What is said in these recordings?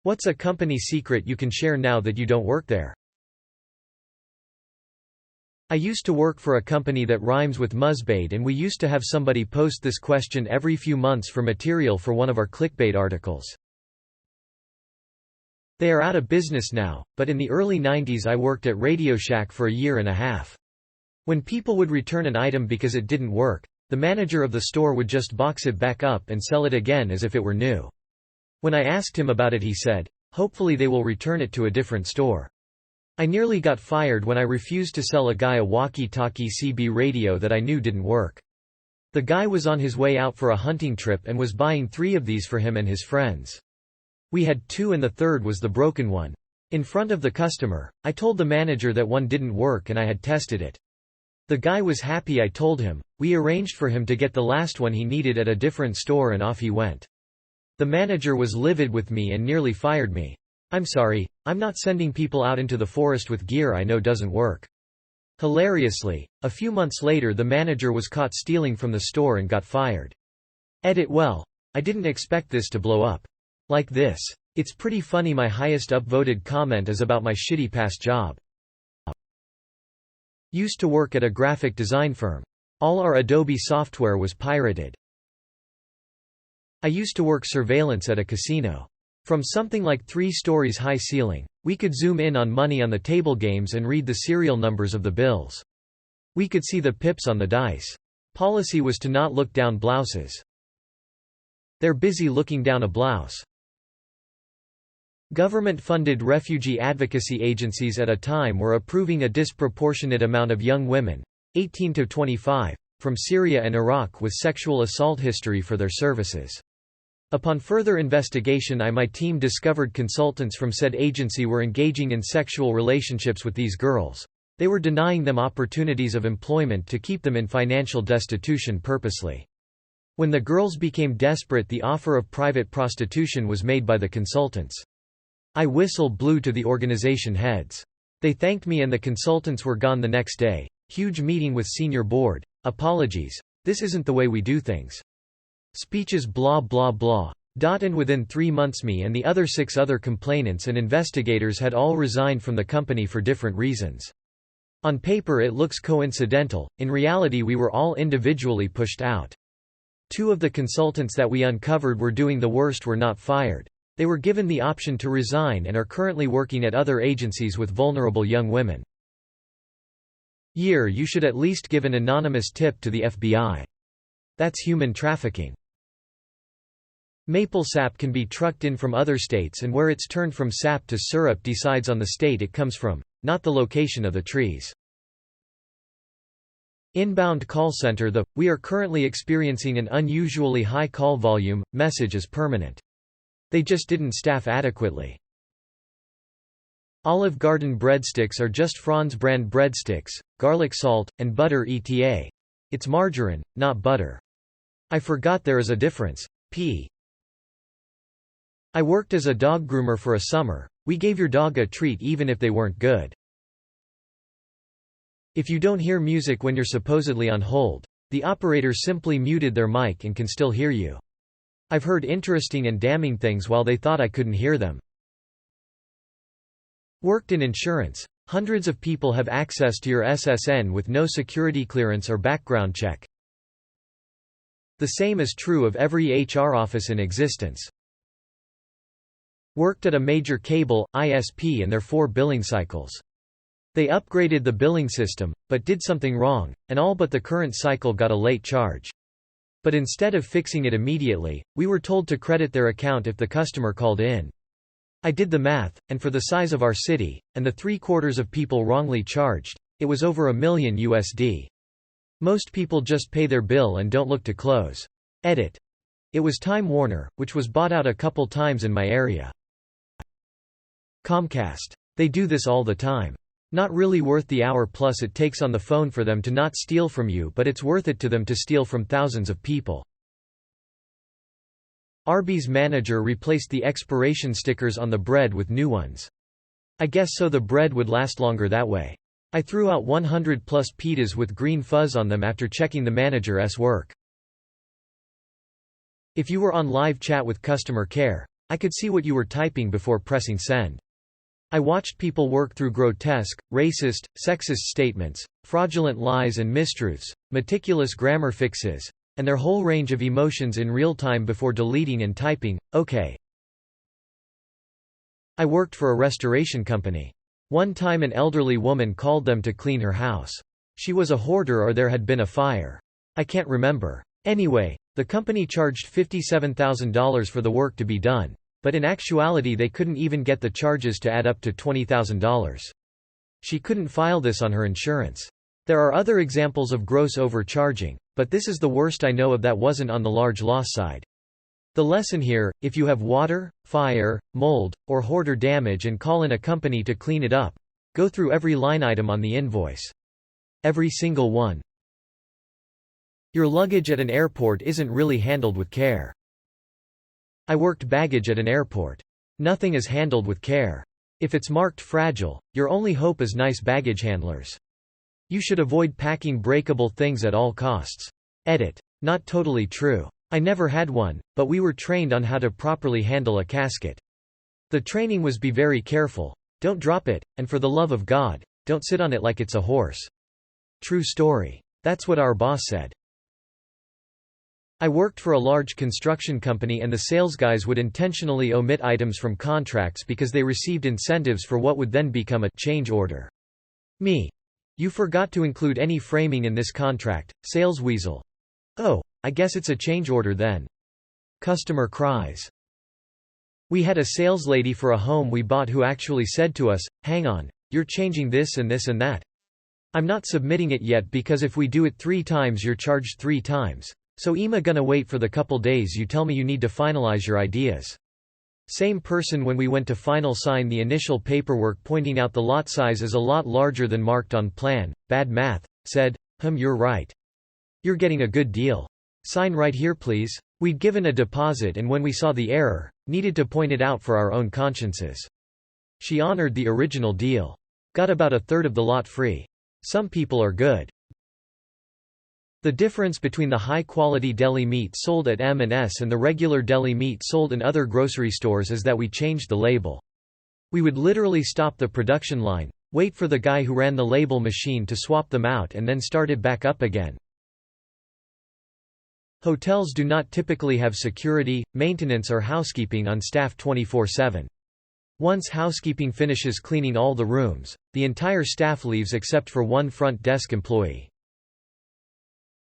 What's a company secret you can share now that you don't work there? I used to work for a company that rhymes with Musbade, and we used to have somebody post this question every few months for material for one of our clickbait articles. They are out of business now, but in the early 90s I worked at Radio Shack for a year and a half. When people would return an item because it didn't work, the manager of the store would just box it back up and sell it again as if it were new. When I asked him about it, he said, "Hopefully they will return it to a different store." I nearly got fired when I refused to sell a guy a walkie-talkie CB radio that I knew didn't work. The guy was on his way out for a hunting trip and was buying 3 of these for him and his friends. We had 2 and the third was the broken one. In front of the customer, I told the manager that one didn't work and I had tested it. The guy was happy, I told him. We arranged for him to get the last one he needed at a different store and off he went. The manager was livid with me and nearly fired me. "I'm sorry, I'm not sending people out into the forest with gear I know doesn't work." Hilariously, a few months later the manager was caught stealing from the store and got fired. Well, I didn't expect this to blow up like this. It's pretty funny. My highest upvoted comment is about my shitty past job. Used to work at a graphic design firm. All our Adobe software was pirated. I used to work surveillance at a casino. From something like 3 stories high ceiling, we could zoom in on money on the table games and read the serial numbers of the bills. We could see the pips on the dice. Policy was to not look down blouses. They're busy looking down a blouse. Government-funded refugee advocacy agencies at a time were approving a disproportionate amount of young women, 18 to 25, from Syria and Iraq with sexual assault history for their services. Upon further investigation, my team discovered consultants from said agency were engaging in sexual relationships with these girls. They were denying them opportunities of employment to keep them in financial destitution purposely. When the girls became desperate, the offer of private prostitution was made by the consultants. I whistle blew to the organization heads. They thanked me and the consultants were gone the next day. Huge meeting with senior board. Apologies. This isn't the way we do things. Speeches blah blah blah. And within 3 months me and the other 6 other complainants and investigators had all resigned from the company for different reasons. On paper it looks coincidental, in reality we were all individually pushed out. 2 of the consultants that we uncovered were doing the worst were not fired. They were given the option to resign and are currently working at other agencies with vulnerable young women. You should at least give an anonymous tip to the FBI. That's human trafficking. Maple sap can be trucked in from other states, and where it's turned from sap to syrup decides on the state it comes from, not the location of the trees. Inbound call center. We are currently experiencing an unusually high call volume. Message is permanent. They just didn't staff adequately. Olive Garden breadsticks are just Franz brand breadsticks, garlic salt, and butter eta. It's margarine, not butter. I forgot there is a difference. I worked as a dog groomer for a summer. We gave your dog a treat even if they weren't good. If you don't hear music when you're supposedly on hold, the operator simply muted their mic and can still hear you. I've heard interesting and damning things while they thought I couldn't hear them. Worked in insurance. Hundreds of people have access to your SSN with no security clearance or background check. The same is true of every HR office in existence. Worked at a major cable, ISP and their 4 billing cycles. They upgraded the billing system, but did something wrong, and all but the current cycle got a late charge. But instead of fixing it immediately, we were told to credit their account if the customer called in. I did the math, and for the size of our city, and the 3/4 of people wrongly charged, it was over $1 million USD. Most people just pay their bill and don't look to close. It was Time Warner, which was bought out a couple times in my area. Comcast. They do this all the time. Not really worth the hour plus it takes on the phone for them to not steal from you, but it's worth it to them to steal from thousands of people. Arby's manager replaced the expiration stickers on the bread with new ones. I guess so the bread would last longer that way. I threw out 100 plus pitas with green fuzz on them after checking the manager's work. If you were on live chat with customer care, I could see what you were typing before pressing send. I watched people work through grotesque, racist, sexist statements, fraudulent lies and mistruths, meticulous grammar fixes, and their whole range of emotions in real time before deleting and typing, OK. I worked for a restoration company. One time an elderly woman called them to clean her house. She was a hoarder or there had been a fire. I can't remember. Anyway, the company charged $57,000 for the work to be done. But in actuality they couldn't even get the charges to add up to $20,000. She couldn't file this on her insurance. There are other examples of gross overcharging, but this is the worst I know of that wasn't on the large loss side. The lesson here, if you have water, fire, mold, or hoarder damage and call in a company to clean it up, go through every line item on the invoice. Every single one. Your luggage at an airport isn't really handled with care. I worked baggage at an airport. Nothing is handled with care. If it's marked fragile, your only hope is nice baggage handlers. You should avoid packing breakable things at all costs. Edit. Not totally true. I never had one, but we were trained on how to properly handle a casket. The training was be very careful. Don't drop it, and for the love of God, don't sit on it like it's a horse. True story. That's what our boss said. I worked for a large construction company and the sales guys would intentionally omit items from contracts because they received incentives for what would then become a change order. Me. You forgot to include any framing in this contract, sales weasel. Oh, I guess it's a change order then. Customer cries. We had a sales lady for a home we bought who actually said to us, hang on, you're changing this and this and that. I'm not submitting it yet because if we do it 3 times you're charged 3 times. So I'm gonna wait for the couple days you tell me you need to finalize your ideas. Same person when we went to final sign the initial paperwork pointing out the lot size is a lot larger than marked on plan, bad math, said, you're right. You're getting a good deal. Sign right here please. We'd given a deposit and when we saw the error, needed to point it out for our own consciences. She honored the original deal. Got about a third of the lot free. Some people are good. The difference between the high-quality deli meat sold at M&S and the regular deli meat sold in other grocery stores is that we changed the label. We would literally stop the production line, wait for the guy who ran the label machine to swap them out and then start it back up again. Hotels do not typically have security, maintenance or housekeeping on staff 24/7. Once housekeeping finishes cleaning all the rooms, the entire staff leaves except for one front desk employee.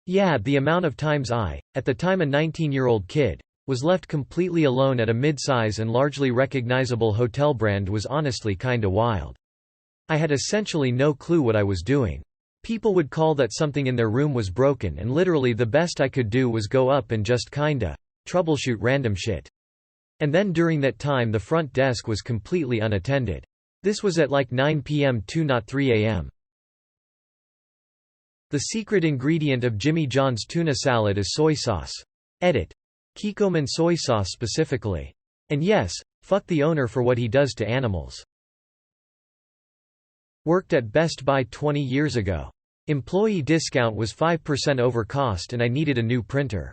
Yeah, the amount of times I, at the time a 19-year-old kid, was left completely alone at a mid-size and largely recognizable hotel brand was honestly kinda wild. I had essentially no clue what I was doing. People would call that something in their room was broken and literally the best I could do was go up and just kinda troubleshoot random shit. And then during that time the front desk was completely unattended. This was at like 9 p.m. to not 3 a.m. The secret ingredient of Jimmy John's tuna salad is soy sauce. Edit. Kikkoman soy sauce specifically. And yes, fuck the owner for what he does to animals. Worked at Best Buy 20 years ago. Employee discount was 5% over cost and I needed a new printer.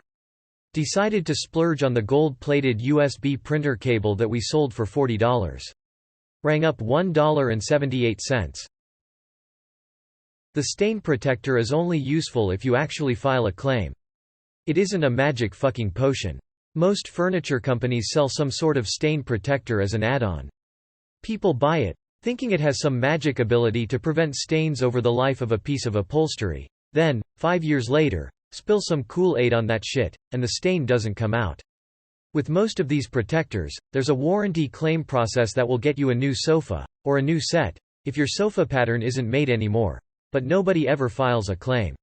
Decided to splurge on the gold-plated USB printer cable that we sold for $40. Rang up $1.78. The stain protector is only useful if you actually file a claim. It isn't a magic fucking potion. Most furniture companies sell some sort of stain protector as an add-on. People buy it, thinking it has some magic ability to prevent stains over the life of a piece of upholstery. Then, 5 years later, spill some Kool-Aid on that shit, and the stain doesn't come out. With most of these protectors, there's a warranty claim process that will get you a new sofa, or a new set, if your sofa pattern isn't made anymore. But nobody ever files a claim.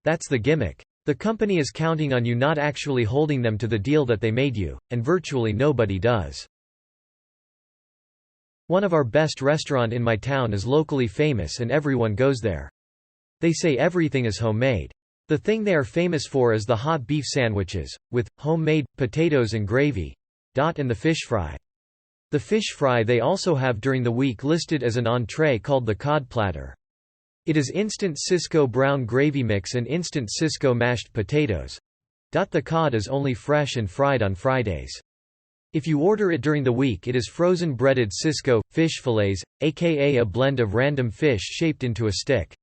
That's the gimmick. The company is counting on you not actually holding them to the deal that they made you, and virtually nobody does. One of our best restaurant in my town is locally famous and everyone goes there. They say everything is homemade. The thing they are famous for is the hot beef sandwiches, with homemade potatoes and gravy, and the fish fry. The fish fry they also have during the week listed as an entree called the cod platter. It is instant Cisco brown gravy mix and instant Cisco mashed potatoes. The cod is only fresh and fried on Fridays. If you order it during the week, it is frozen breaded Cisco fish fillets, aka a blend of random fish shaped into a stick.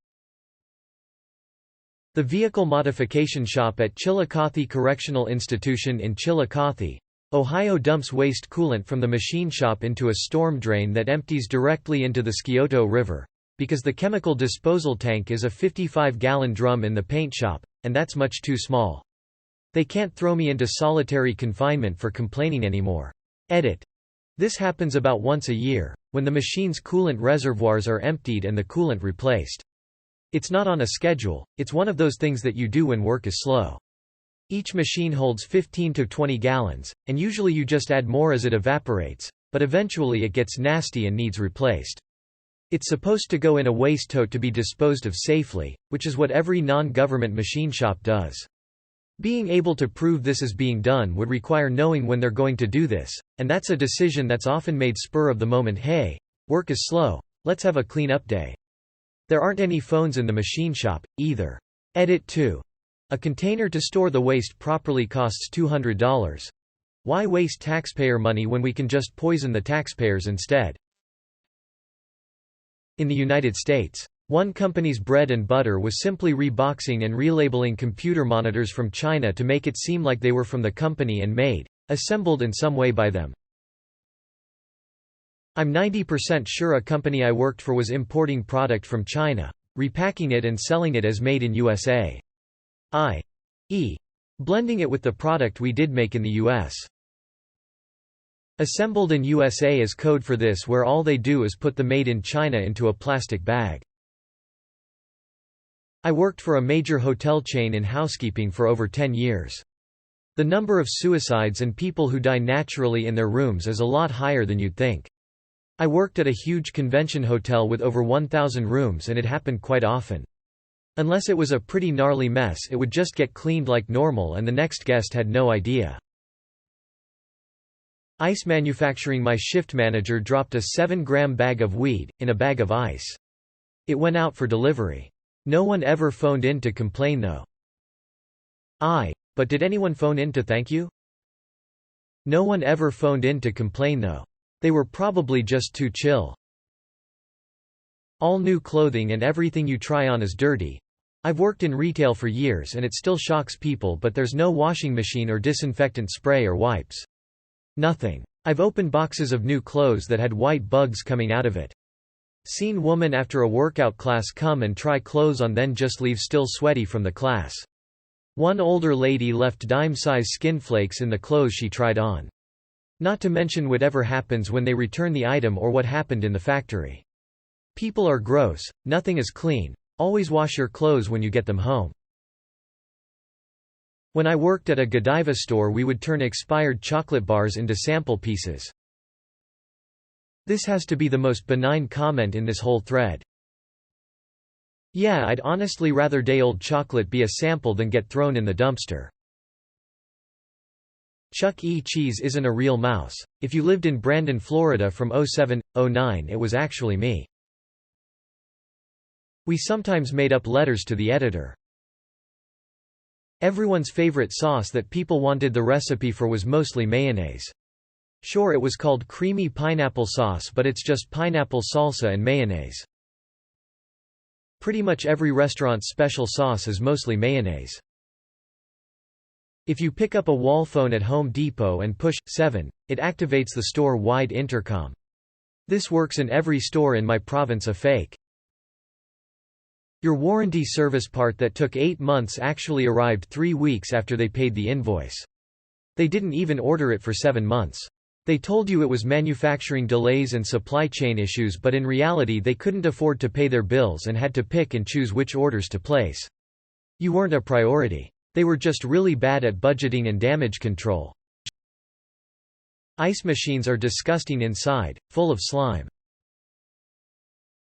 The Vehicle Modification Shop at Chillicothe Correctional Institution in Chillicothe, Ohio dumps waste coolant from the machine shop into a storm drain that empties directly into the Scioto River, because the chemical disposal tank is a 55-gallon drum in the paint shop, and that's much too small. They can't throw me into solitary confinement for complaining anymore. Edit. This happens about once a year, when the machine's coolant reservoirs are emptied and the coolant replaced. It's not on a schedule, it's one of those things that you do when work is slow. Each machine holds 15 to 20 gallons, and usually you just add more as it evaporates, but eventually it gets nasty and needs replaced. It's supposed to go in a waste tote to be disposed of safely, which is what every non-government machine shop does. Being able to prove this is being done would require knowing when they're going to do this, and that's a decision that's often made spur of the moment. Hey, work is slow, let's have a clean-up day. There aren't any phones in the machine shop, either. Edit 2. A container to store the waste properly costs $200. Why waste taxpayer money when we can just poison the taxpayers instead? In the United States, one company's bread and butter was simply reboxing and relabeling computer monitors from China to make it seem like they were from the company and made, assembled in some way by them. I'm 90% sure a company I worked for was importing product from China, repacking it and selling it as made in USA. i.e., blending it with the product we did make in the US. Assembled in USA is code for this, where all they do is put the made in China into a plastic bag. I worked for a major hotel chain in housekeeping for over 10 years. The number of suicides and people who die naturally in their rooms is a lot higher than you'd think. I worked at a huge convention hotel with over 1,000 rooms, and it happened quite often. Unless it was a pretty gnarly mess, it would just get cleaned like normal and the next guest had no idea. Ice manufacturing. My shift manager dropped a 7-gram bag of weed in a bag of ice. It went out for delivery. No one ever phoned in to complain though. But did anyone phone in to thank you? No one ever phoned in to complain though. They were probably just too chill. All new clothing and everything you try on is dirty. I've worked in retail for years and it still shocks people, but there's no washing machine or disinfectant spray or wipes. Nothing. I've opened boxes of new clothes that had white bugs coming out of it. Seen woman after a workout class come and try clothes on, then just leave still sweaty from the class. One older lady left dime-size skin flakes in the clothes she tried on. Not to mention whatever happens when they return the item or what happened in the factory. People are gross, nothing is clean. Always wash your clothes when you get them home. When I worked at a Godiva store, we would turn expired chocolate bars into sample pieces. This has to be the most benign comment in this whole thread. Yeah, I'd honestly rather day-old chocolate be a sample than get thrown in the dumpster. Chuck E. Cheese isn't a real mouse. If you lived in Brandon, Florida from 07-09, it was actually me. We sometimes made up letters to the editor. Everyone's favorite sauce that people wanted the recipe for was mostly mayonnaise. Sure, it was called creamy pineapple sauce, but it's just pineapple salsa and mayonnaise. Pretty much every restaurant's special sauce is mostly mayonnaise. If you pick up a wall phone at Home Depot and push 7, it activates the store-wide intercom. This works in every store in my province. A fake. Your warranty service part that took 8 months actually arrived 3 weeks after they paid the invoice. They didn't even order it for 7 months. They told you it was manufacturing delays and supply chain issues, but in reality they couldn't afford to pay their bills and had to pick and choose which orders to place. You weren't a priority. They were just really bad at budgeting and damage control. Ice machines are disgusting inside, full of slime.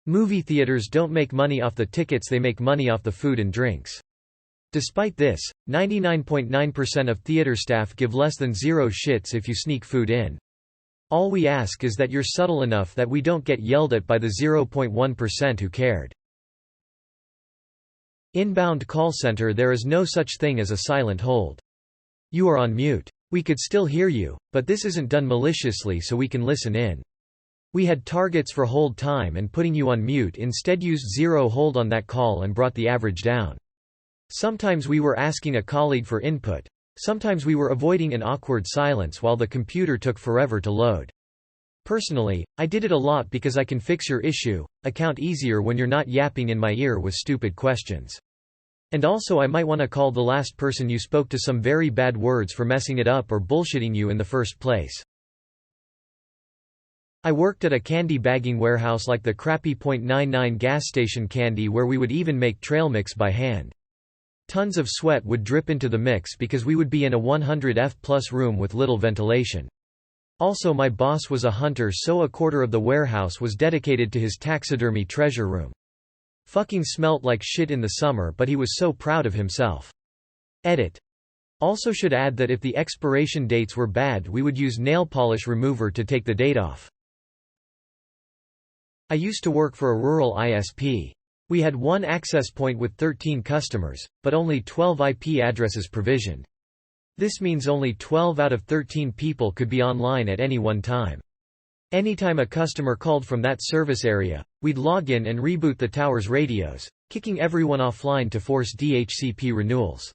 Movie theaters don't make money off the tickets, they make money off the food and drinks. Despite this, 99.9% of theater staff give less than 0 shits if you sneak food in. All we ask is that you're subtle enough that we don't get yelled at by the 0.1% who cared. Inbound call center. There is no such thing as a silent hold. You are on mute. We could still hear you, but this isn't done maliciously so we can listen in. We had targets for hold time and putting you on mute instead used zero hold on that call and brought the average down. Sometimes we were asking a colleague for input. Sometimes we were avoiding an awkward silence while the computer took forever to load. Personally, I did it a lot because I can fix your issue, account easier when you're not yapping in my ear with stupid questions. And also I might want to call the last person you spoke to some very bad words for messing it up or bullshitting you in the first place. I worked at a candy bagging warehouse like the crappy .99 gas station candy where we would even make trail mix by hand. Tons of sweat would drip into the mix because we would be in a 100 F+ room with little ventilation. Also my boss was a hunter so a quarter of the warehouse was dedicated to his taxidermy treasure room. Fucking smelt like shit in the summer but he was so proud of himself. Edit. Also should add that if the expiration dates were bad we would use nail polish remover to take the date off. I used to work for a rural ISP. We had one access point with 13 customers, but only 12 IP addresses provisioned. This means only 12 out of 13 people could be online at any one time. Anytime a customer called from that service area, we'd log in and reboot the tower's radios, kicking everyone offline to force DHCP renewals.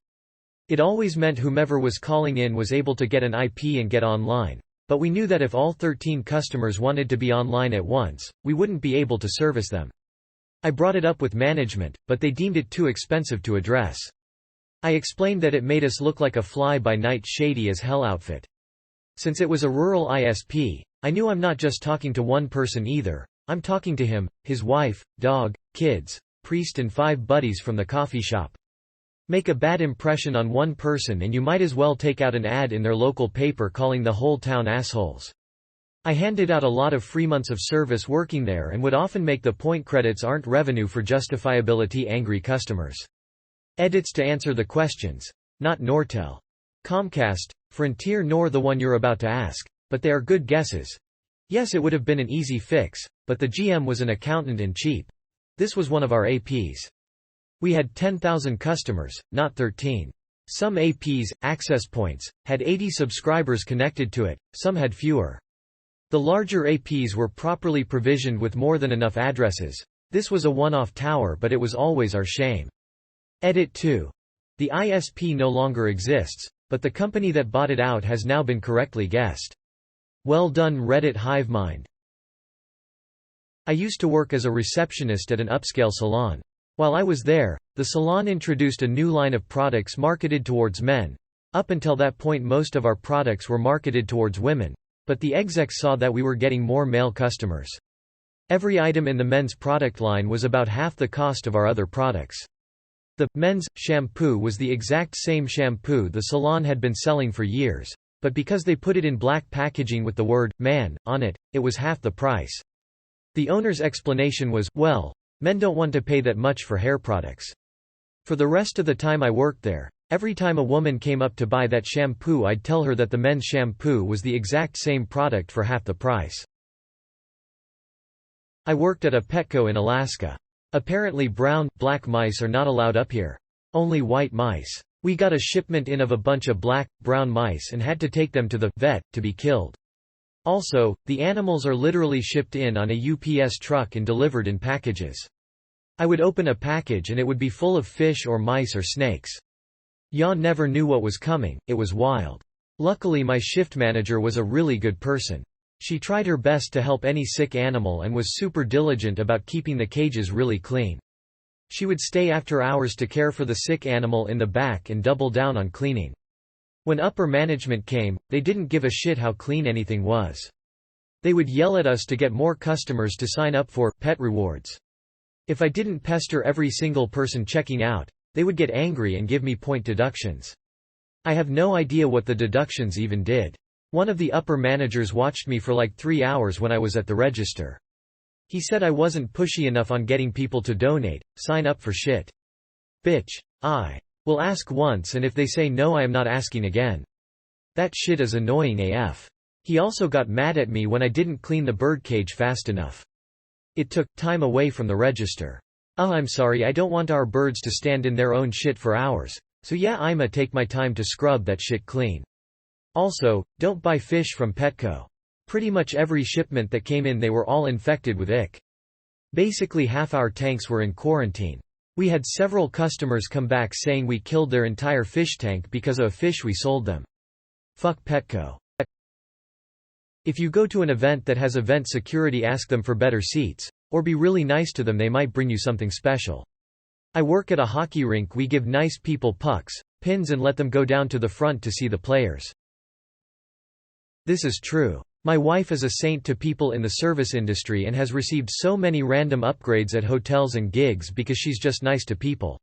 It always meant whomever was calling in was able to get an IP and get online, but we knew that if all 13 customers wanted to be online at once, we wouldn't be able to service them. I brought it up with management, but they deemed it too expensive to address. I explained that it made us look like a fly-by-night shady as hell outfit. Since it was a rural ISP, I knew I'm not just talking to one person either, I'm talking to him, his wife, dog, kids, priest and 5 buddies from the coffee shop. Make a bad impression on one person and you might as well take out an ad in their local paper calling the whole town assholes. I handed out a lot of free months of service working there and would often make the point credits aren't revenue for justifiability angry customers. Edits to answer the questions. Not Nortel. Comcast, Frontier nor the one you're about to ask, but they are good guesses. Yes, it would have been an easy fix, but the GM was an accountant and cheap. This was one of our APs. We had 10,000 customers, not 13. Some APs, access points, had 80 subscribers connected to it, some had fewer. The larger APs were properly provisioned with more than enough addresses. This was a one-off tower but it was always our shame. Edit 2. The ISP no longer exists, but the company that bought it out has now been correctly guessed. Well done Reddit HiveMind. I used to work as a receptionist at an upscale salon. While I was there, the salon introduced a new line of products marketed towards men. Up until that point most of our products were marketed towards women. But the execs saw that we were getting more male customers. Every item in the men's product line was about half the cost of our other products. The men's shampoo was the exact same shampoo the salon had been selling for years, but because they put it in black packaging with the word man on it, it was half the price. The owner's explanation was, well, men don't want to pay that much for hair products. For the rest of the time I worked there, every time a woman came up to buy that shampoo I'd tell her that the men's shampoo was the exact same product for half the price. I worked at a Petco in Alaska. Apparently brown, black mice are not allowed up here. Only white mice. We got a shipment in of a bunch of black, brown mice and had to take them to the vet to be killed. Also, the animals are literally shipped in on a UPS truck and delivered in packages. I would open a package and it would be full of fish or mice or snakes. Jan never knew what was coming, it was wild. Luckily my shift manager was a really good person. She tried her best to help any sick animal and was super diligent about keeping the cages really clean. She would stay after hours to care for the sick animal in the back and double down on cleaning. When upper management came, they didn't give a shit how clean anything was. They would yell at us to get more customers to sign up for pet rewards. If I didn't pester every single person checking out, they would get angry and give me point deductions. I have no idea what the deductions even did. One of the upper managers watched me for like 3 hours when I was at the register. He said I wasn't pushy enough on getting people to donate, sign up for shit. Bitch. I will ask once and if they say no I am not asking again. That shit is annoying AF. He also got mad at me when I didn't clean the birdcage fast enough. It took time away from the register. Oh, I'm sorry, I don't want our birds to stand in their own shit for hours, so yeah, I'ma take my time to scrub that shit clean. Also, don't buy fish from Petco. Pretty much every shipment that came in they were all infected with ick. Basically half our tanks were in quarantine. We had several customers come back saying we killed their entire fish tank because of a fish we sold them. Fuck Petco. If you go to an event that has event security, ask them for better seats. Or be really nice to them, they might bring you something special. I work at a hockey rink, we give nice people pucks, pins and let them go down to the front to see the players. This is true. My wife is a saint to people in the service industry and has received so many random upgrades at hotels and gigs because she's just nice to people.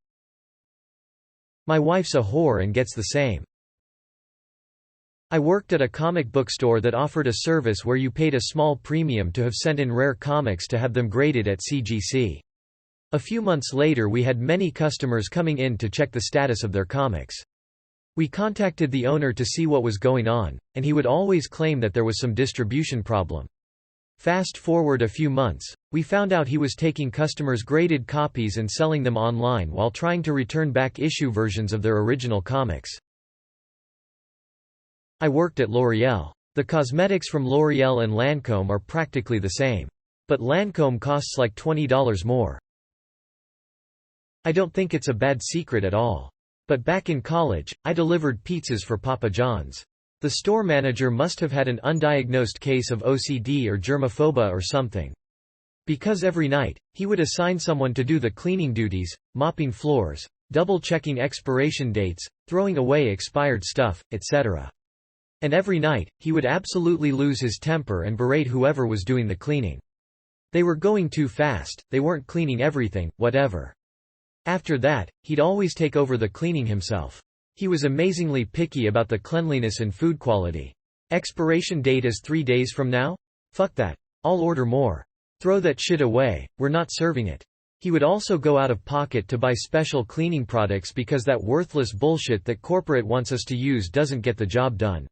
My wife's a whore and gets the same. I worked at a comic book store that offered a service where you paid a small premium to have sent in rare comics to have them graded at CGC. A few months later we had many customers coming in to check the status of their comics. We contacted the owner to see what was going on, and he would always claim that there was some distribution problem. Fast forward a few months, we found out he was taking customers' graded copies and selling them online while trying to return back issue versions of their original comics. I worked at L'Oreal. The cosmetics from L'Oreal and Lancôme are practically the same. But Lancôme costs like $20 more. I don't think it's a bad secret at all. But back in college, I delivered pizzas for Papa John's. The store manager must have had an undiagnosed case of OCD or germophobia or something. Because every night, he would assign someone to do the cleaning duties, mopping floors, double-checking expiration dates, throwing away expired stuff, etc. And every night, he would absolutely lose his temper and berate whoever was doing the cleaning. They were going too fast, they weren't cleaning everything, whatever. After that, he'd always take over the cleaning himself. He was amazingly picky about the cleanliness and food quality. Expiration date is 3 days from now? Fuck that. I'll order more. Throw that shit away, we're not serving it. He would also go out of pocket to buy special cleaning products because that worthless bullshit that corporate wants us to use doesn't get the job done.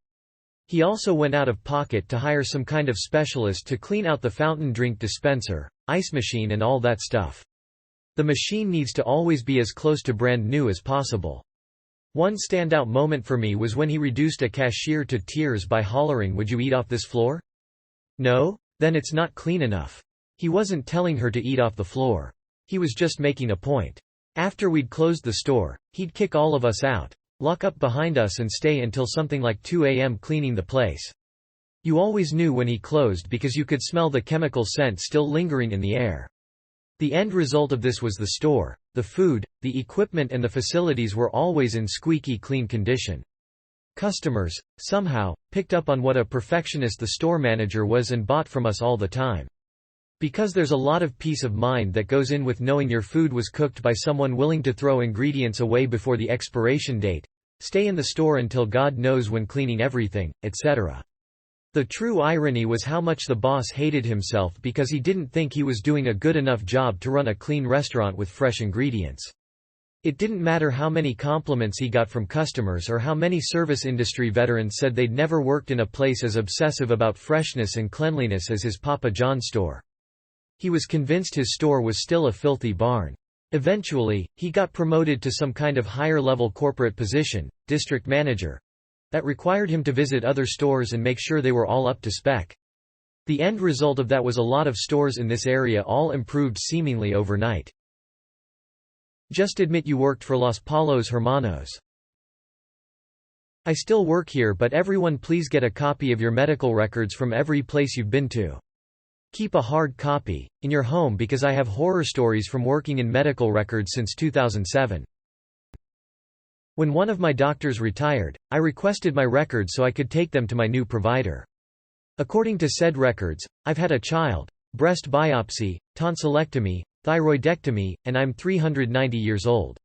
He also went out of pocket to hire some kind of specialist to clean out the fountain drink dispenser, ice machine and all that stuff. The machine needs to always be as close to brand new as possible. One standout moment for me was when he reduced a cashier to tears by hollering, "Would you eat off this floor?" No? Then it's not clean enough. He wasn't telling her to eat off the floor. He was just making a point. After we'd closed the store, he'd kick all of us out, lock up behind us and stay until something like 2 a.m. cleaning the place. You always knew when he closed because you could smell the chemical scent still lingering in the air. The end result of this was the store, the food, the equipment and the facilities were always in squeaky clean condition. Customers, somehow, picked up on what a perfectionist the store manager was and bought from us all the time. Because there's a lot of peace of mind that goes in with knowing your food was cooked by someone willing to throw ingredients away before the expiration date, stay in the store until God knows when cleaning everything, etc. The true irony was how much the boss hated himself because he didn't think he was doing a good enough job to run a clean restaurant with fresh ingredients. It didn't matter how many compliments he got from customers or how many service industry veterans said they'd never worked in a place as obsessive about freshness and cleanliness as his Papa John's store. He was convinced his store was still a filthy barn. Eventually, he got promoted to some kind of higher-level corporate position, district manager. That required him to visit other stores and make sure they were all up to spec. The end result of that was a lot of stores in this area all improved seemingly overnight. Just admit you worked for Los Palos Hermanos. I still work here, but everyone please get a copy of your medical records from every place you've been to. Keep a hard copy in your home because I have horror stories from working in medical records since 2007. When one of my doctors retired, I requested my records so I could take them to my new provider. According to said records, I've had a child, breast biopsy, tonsillectomy, thyroidectomy, and I'm 390 years old.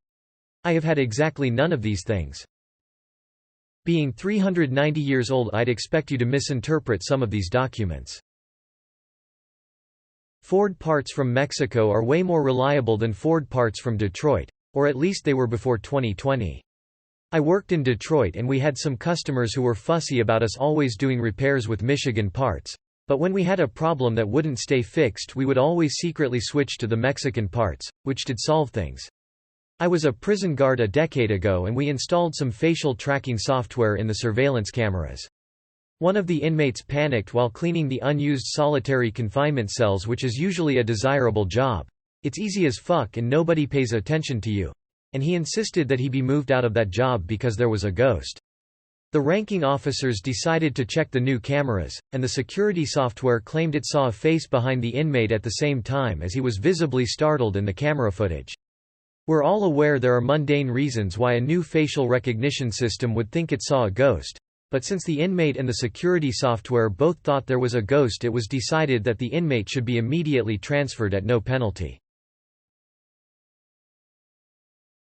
I have had exactly none of these things. Being 390 years old, I'd expect you to misinterpret some of these documents. Ford parts from Mexico are way more reliable than Ford parts from Detroit, or at least they were before 2020. I worked in Detroit and we had some customers who were fussy about us always doing repairs with Michigan parts, but when we had a problem that wouldn't stay fixed we would always secretly switch to the Mexican parts, which did solve things. I was a prison guard a decade ago and we installed some facial tracking software in the surveillance cameras. One of the inmates panicked while cleaning the unused solitary confinement cells, which is usually a desirable job. It's easy as fuck and nobody pays attention to you. And he insisted that he be moved out of that job because there was a ghost. The ranking officers decided to check the new cameras, and the security software claimed it saw a face behind the inmate at the same time as he was visibly startled in the camera footage. We're all aware there are mundane reasons why a new facial recognition system would think it saw a ghost, but since the inmate and the security software both thought there was a ghost, it was decided that the inmate should be immediately transferred at no penalty.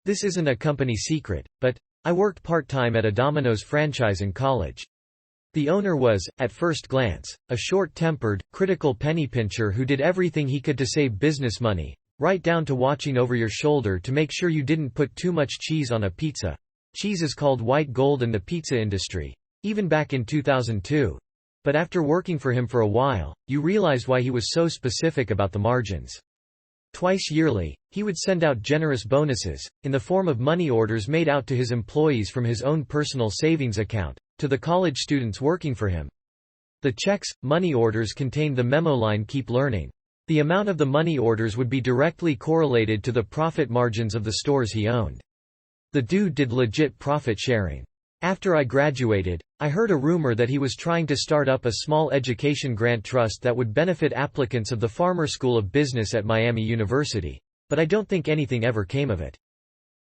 This isn't a company secret, but I worked part-time at a Domino's franchise in college. The owner was, at first glance, a short-tempered, critical penny-pincher who did everything he could to save business money, right down to watching over your shoulder to make sure you didn't put too much cheese on a pizza. Cheese is called white gold in the pizza industry, even back in 2002. But after working for him for a while, you realized why he was so specific about the margins. Twice yearly, he would send out generous bonuses, in the form of money orders made out to his employees from his own personal savings account, to the college students working for him. The checks, money orders contained the memo line "Keep learning." The amount of the money orders would be directly correlated to the profit margins of the stores he owned. The dude did legit profit sharing. After I graduated, I heard a rumor that he was trying to start up a small education grant trust that would benefit applicants of the Farmer School of Business at Miami University, but I don't think anything ever came of it.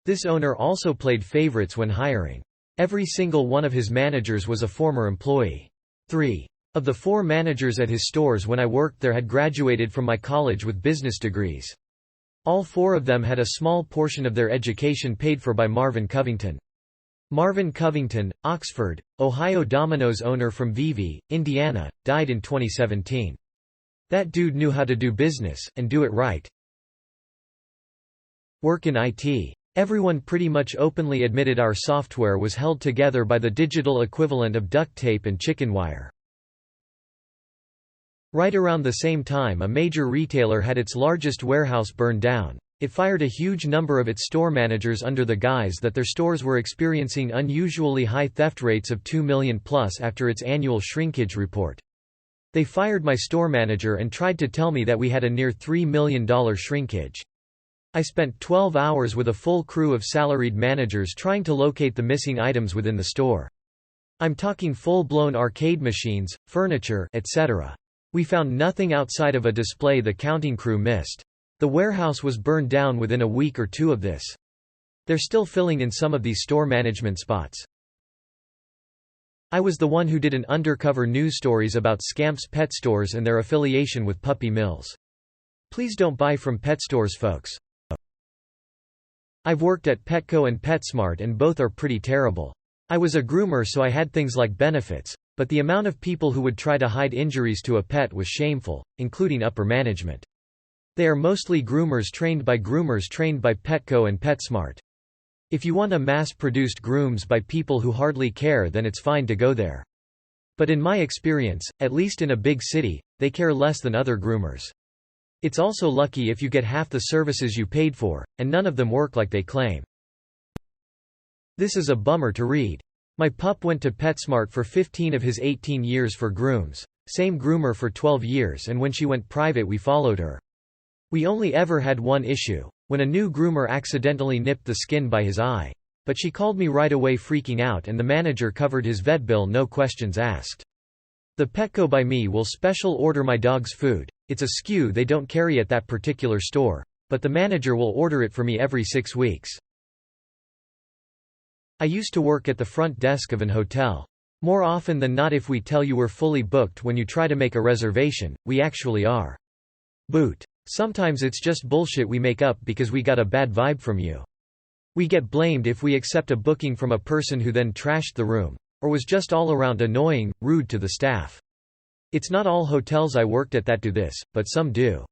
This owner also played favorites when hiring. Every single one of his managers was a former employee. 3 of the 4 managers at his stores when I worked there had graduated from my college with business degrees. All 4 of them had a small portion of their education paid for by Marvin Covington. Marvin Covington, Oxford, Ohio Domino's owner from Vevey, Indiana, died in 2017. That dude knew how to do business, and do it right. Work in IT. Everyone pretty much openly admitted our software was held together by the digital equivalent of duct tape and chicken wire. Right around the same time, a major retailer had its largest warehouse burned down. It fired a huge number of its store managers under the guise that their stores were experiencing unusually high theft rates of $2 million plus after its annual shrinkage report. They fired my store manager and tried to tell me that we had a near $3 million shrinkage. I spent 12 hours with a full crew of salaried managers trying to locate the missing items within the store. I'm talking full-blown arcade machines, furniture, etc. We found nothing outside of a display the counting crew missed. The warehouse was burned down within a week or 2 of this. They're still filling in some of these store management spots. I was the one who did an undercover news stories about Scamp's Pet Stores and their affiliation with puppy mills. Please don't buy from pet stores, folks. I've worked at Petco and PetSmart and both are pretty terrible. I was a groomer, so I had things like benefits, but the amount of people who would try to hide injuries to a pet was shameful, including upper management. They are mostly groomers trained by Petco and PetSmart. If you want a mass-produced grooms by people who hardly care, then it's fine to go there. But in my experience, at least in a big city, they care less than other groomers. It's also lucky if you get half the services you paid for, and none of them work like they claim. This is a bummer to read. My pup went to PetSmart for 15 of his 18 years for grooms, same groomer for 12 years, and when she went private we followed her. We only ever had one issue, when a new groomer accidentally nipped the skin by his eye. But she called me right away freaking out, and the manager covered his vet bill, no questions asked. The Petco by me will special order my dog's food. It's a SKU they don't carry at that particular store, but the manager will order it for me every 6 weeks. I used to work at the front desk of an hotel. More often than not, if we tell you we're fully booked when you try to make a reservation, we actually are. Boot. Sometimes it's just bullshit we make up because we got a bad vibe from you. We get blamed if we accept a booking from a person who then trashed the room, or was just all around annoying, rude to the staff. It's not all hotels I worked at that do this, but some do.